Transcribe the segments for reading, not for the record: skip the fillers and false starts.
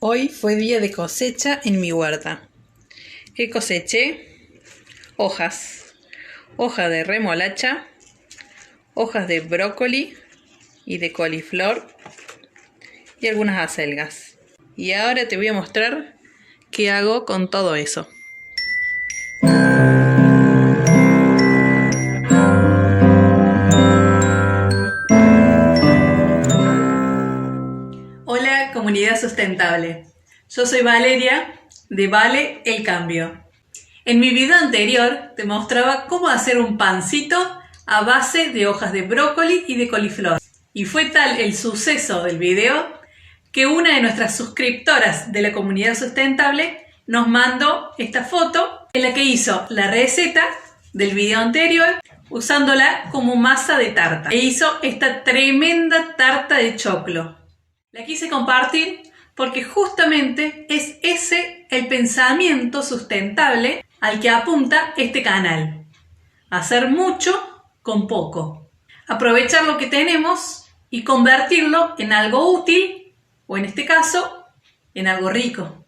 Hoy fue día de cosecha en mi huerta. ¿Qué coseché? Hojas de remolacha, hojas de brócoli y de coliflor y algunas acelgas. Y ahora te voy a mostrar qué hago con todo eso. Hola, comunidad sustentable. Yo soy Valeria de Vale el Cambio. En mi video anterior te mostraba cómo hacer un pancito a base de hojas de brócoli y de coliflor. Y fue tal el suceso del video que una de nuestras suscriptoras de la comunidad sustentable nos mandó esta foto en la que hizo la receta del video anterior usándola como masa de tarta. E hizo esta tremenda tarta de choclo. La quise compartir porque justamente es ese el pensamiento sustentable al que apunta este canal. Hacer mucho con poco. Aprovechar lo que tenemos y convertirlo en algo útil o en este caso, en algo rico.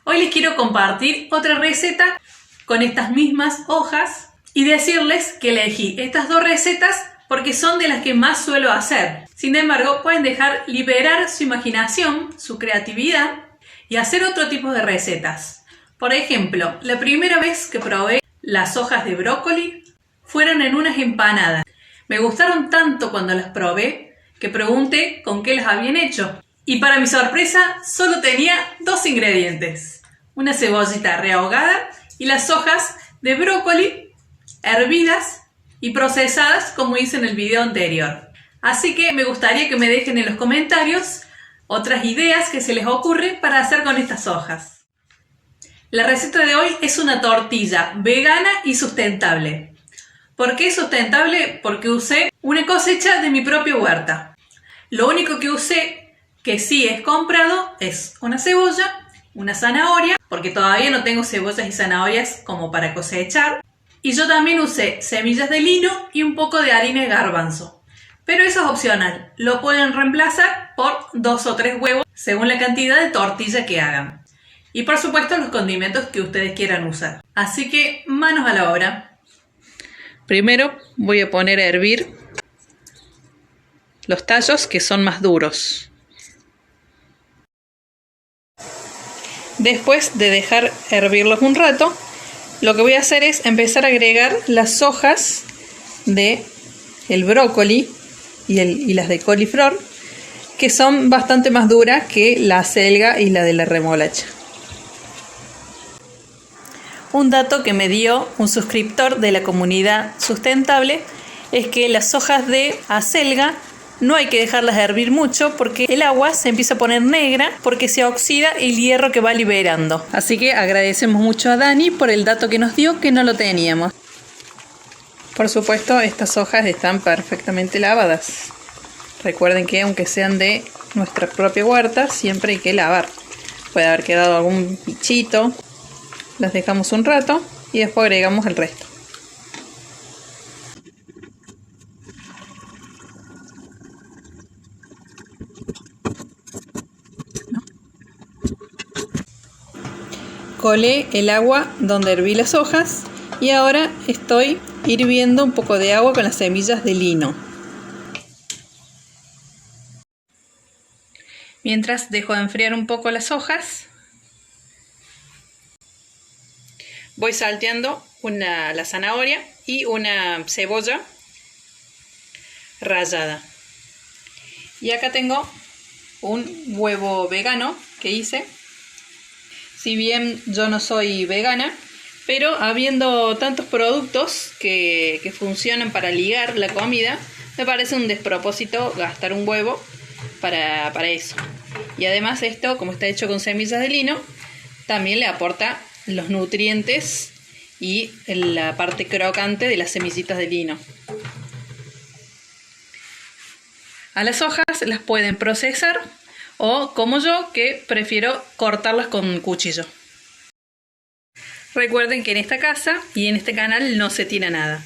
Hoy les quiero compartir otra receta con estas mismas hojas y decirles que elegí estas dos recetas porque son de las que más suelo hacer. Sin embargo, pueden dejar liberar su imaginación, su creatividad y hacer otro tipo de recetas. Por ejemplo, la primera vez que probé las hojas de brócoli fueron en unas empanadas. Me gustaron tanto cuando las probé que pregunté con qué las habían hecho. Y para mi sorpresa, solo tenía dos ingredientes. Una cebollita rehogada y las hojas de brócoli hervidas y procesadas como hice en el video anterior. Así que me gustaría que me dejen en los comentarios otras ideas que se les ocurre para hacer con estas hojas. La receta de hoy es una tortilla vegana y sustentable. ¿Por qué sustentable? Porque usé una cosecha de mi propia huerta. Lo único que usé, que sí es comprado, es una cebolla, una zanahoria, porque todavía no tengo cebollas y zanahorias como para cosechar. Y yo también usé semillas de lino y un poco de harina de garbanzo. Pero eso es opcional. Lo pueden reemplazar por 2 o 3 huevos según la cantidad de tortilla que hagan. Y por supuesto los condimentos que ustedes quieran usar. Así que manos a la obra. Primero voy a poner a hervir los tallos que son más duros. Después de dejar hervirlos un rato, lo que voy a hacer es empezar a agregar las hojas de el brócoli y las de coliflor, que son bastante más duras que la acelga y la de la remolacha. Un dato que me dio un suscriptor de la comunidad sustentable es que las hojas de acelga no hay que dejarlas hervir mucho porque el agua se empieza a poner negra porque se oxida el hierro que va liberando. Así que agradecemos mucho a Dani por el dato que nos dio que no lo teníamos. Por supuesto, estas hojas están perfectamente lavadas. Recuerden que aunque sean de nuestra propia huerta, siempre hay que lavar. Puede haber quedado algún bichito. Las dejamos un rato y después agregamos el resto. Colé el agua donde herví las hojas y ahora estoy hirviendo un poco de agua con las semillas de lino. Mientras dejo de enfriar un poco las hojas, voy salteando la zanahoria y una cebolla rallada. Y acá tengo un huevo vegano que hice. Si bien yo no soy vegana, pero habiendo tantos productos que funcionan para ligar la comida, me parece un despropósito gastar un huevo para eso. Y además esto, como está hecho con semillas de lino, también le aporta los nutrientes y la parte crocante de las semillitas de lino. A las hojas las pueden procesar o, como yo, que prefiero cortarlas con un cuchillo. Recuerden que en esta casa y en este canal no se tira nada.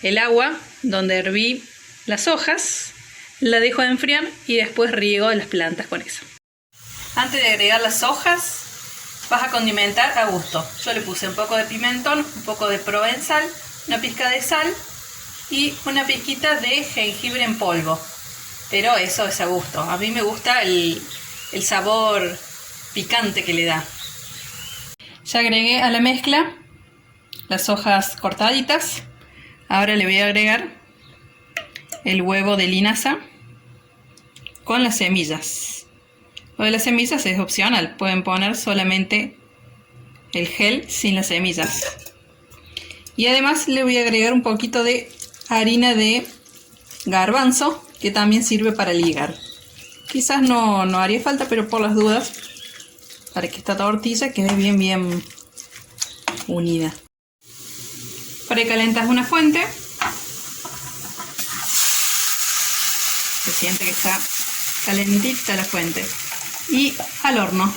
El agua donde herví las hojas la dejo de enfriar y después riego las plantas con eso. Antes de agregar las hojas, vas a condimentar a gusto. Yo le puse un poco de pimentón, un poco de provenzal, una pizca de sal y una pizquita de jengibre en polvo. Pero eso es a gusto. A mí me gusta el sabor picante que le da. Ya agregué a la mezcla las hojas cortaditas. Ahora le voy a agregar el huevo de linaza con las semillas. Lo de las semillas es opcional. Pueden poner solamente el gel sin las semillas. Y además le voy a agregar un poquito de harina de garbanzo, que también sirve para ligar. Quizás no haría falta, pero por las dudas, para que esta tortilla quede bien unida. Precalentas una fuente. Se siente que está calentita la fuente. Y al horno.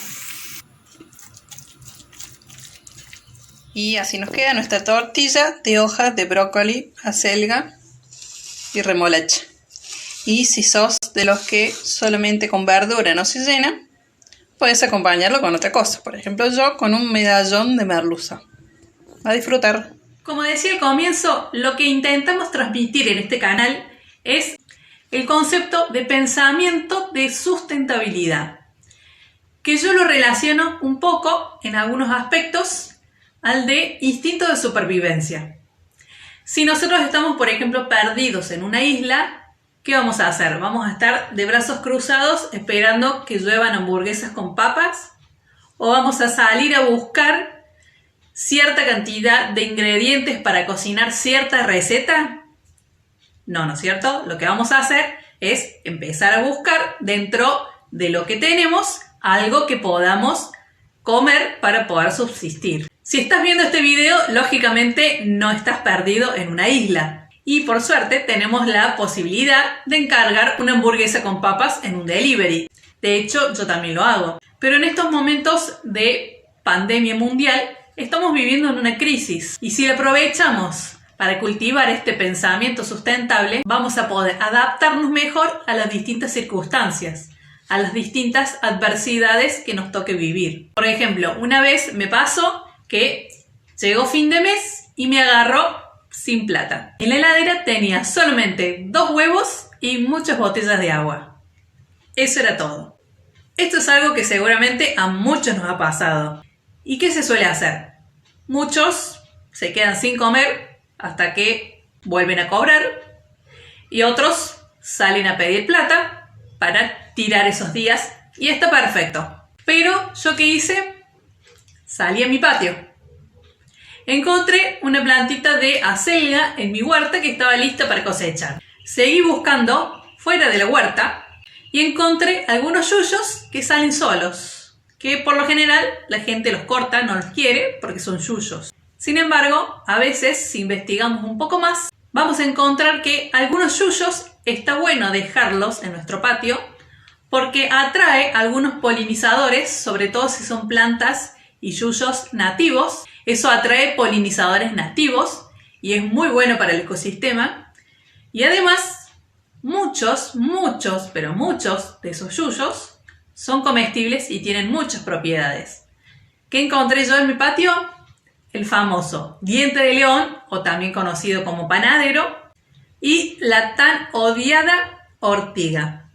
Y así nos queda nuestra tortilla de hojas de brócoli, acelga y remolacha. Y si sos de los que solamente con verdura no se llena, puedes acompañarlo con otra cosa. Por ejemplo, yo con un medallón de merluza. A disfrutar. Como decía al comienzo, lo que intentamos transmitir en este canal es el concepto de pensamiento de sustentabilidad, que yo lo relaciono un poco, en algunos aspectos, al de instinto de supervivencia. Si nosotros estamos, por ejemplo, perdidos en una isla, ¿qué vamos a hacer? ¿Vamos a estar de brazos cruzados esperando que lluevan hamburguesas con papas? ¿O vamos a salir a buscar cierta cantidad de ingredientes para cocinar cierta receta? No, ¿no es cierto? Lo que vamos a hacer es empezar a buscar dentro de lo que tenemos algo que podamos comer para poder subsistir. Si estás viendo este video, lógicamente no estás perdido en una isla. Y por suerte tenemos la posibilidad de encargar una hamburguesa con papas en un delivery. De hecho, yo también lo hago. Pero en estos momentos de pandemia mundial, estamos viviendo en una crisis. Y si la aprovechamos para cultivar este pensamiento sustentable, vamos a poder adaptarnos mejor a las distintas circunstancias, a las distintas adversidades que nos toque vivir. Por ejemplo, una vez me pasó que llegó fin de mes y me agarró sin plata. En la heladera tenía solamente 2 huevos y muchas botellas de agua. Eso era todo. Esto es algo que seguramente a muchos nos ha pasado. ¿Y qué se suele hacer? Muchos se quedan sin comer hasta que vuelven a cobrar y otros salen a pedir plata para tirar esos días y está perfecto. Pero ¿yo qué hice? Salí a mi patio. Encontré una plantita de acelga en mi huerta que estaba lista para cosechar. Seguí buscando fuera de la huerta y encontré algunos yuyos que salen solos, que por lo general la gente los corta, no los quiere porque son yuyos. Sin embargo, a veces si investigamos un poco más, vamos a encontrar que algunos yuyos está bueno dejarlos en nuestro patio porque atrae algunos polinizadores, sobre todo si son plantas y yuyos nativos. Eso atrae polinizadores nativos y es muy bueno para el ecosistema. Y además, muchos de esos yuyos son comestibles y tienen muchas propiedades. ¿Qué encontré yo en mi patio? El famoso diente de león, o también conocido como panadero, y la tan odiada ortiga.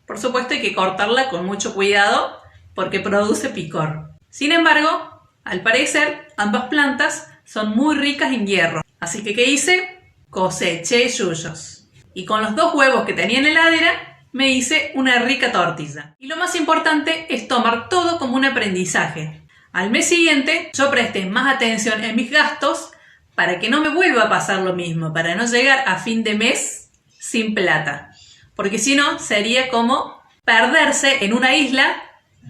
Por supuesto hay que cortarla con mucho cuidado porque produce picor. Sin embargo, al parecer, ambas plantas son muy ricas en hierro. Así que, ¿qué hice? Coseché yuyos. Y con los 2 huevos que tenía en la heladera, me hice una rica tortilla. Y lo más importante es tomar todo como un aprendizaje. Al mes siguiente, yo presté más atención en mis gastos para que no me vuelva a pasar lo mismo, para no llegar a fin de mes sin plata. Porque si no, sería como perderse en una isla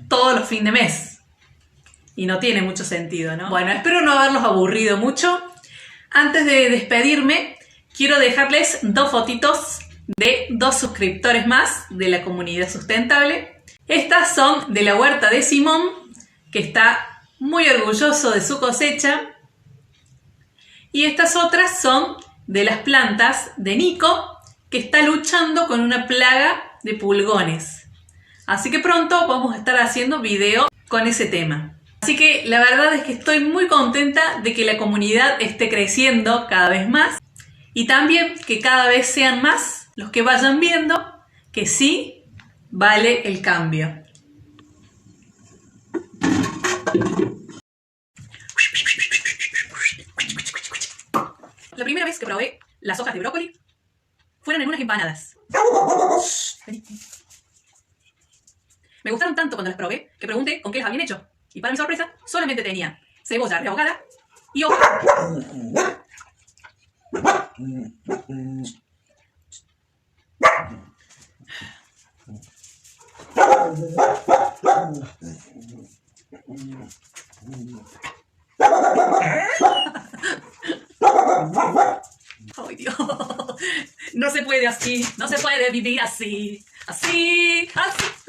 todos los fines de mes. Y no tiene mucho sentido, ¿no? Bueno, espero no haberlos aburrido mucho. Antes de despedirme, quiero dejarles 2 fotitos de 2 suscriptores más de la comunidad sustentable. Estas son de la huerta de Simón, que está muy orgulloso de su cosecha. Y estas otras son de las plantas de Nico, que está luchando con una plaga de pulgones. Así que pronto vamos a estar haciendo video con ese tema. Así que la verdad es que estoy muy contenta de que la comunidad esté creciendo cada vez más y también que cada vez sean más los que vayan viendo que sí vale el cambio. La primera vez que probé las hojas de brócoli fueron en unas empanadas. Me gustaron tanto cuando las probé que pregunté con qué las habían hecho. Y para mi sorpresa, solamente tenía cebolla rehogada y hojas. ¡Ay, Dios! No se puede así, no se puede vivir así, así, así.